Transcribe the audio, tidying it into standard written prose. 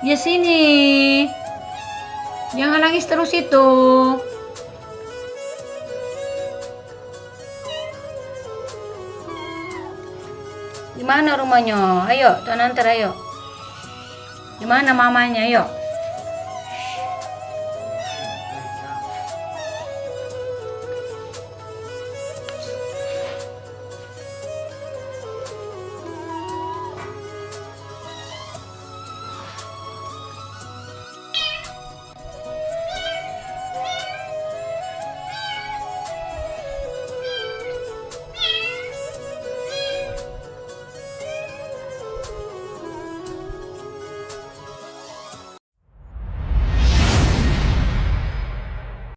Ya sini. Jangan nangis terus itu. Di mana rumahnya? Ayo, tuan antar ayo. Di mana mamanya? Ayo.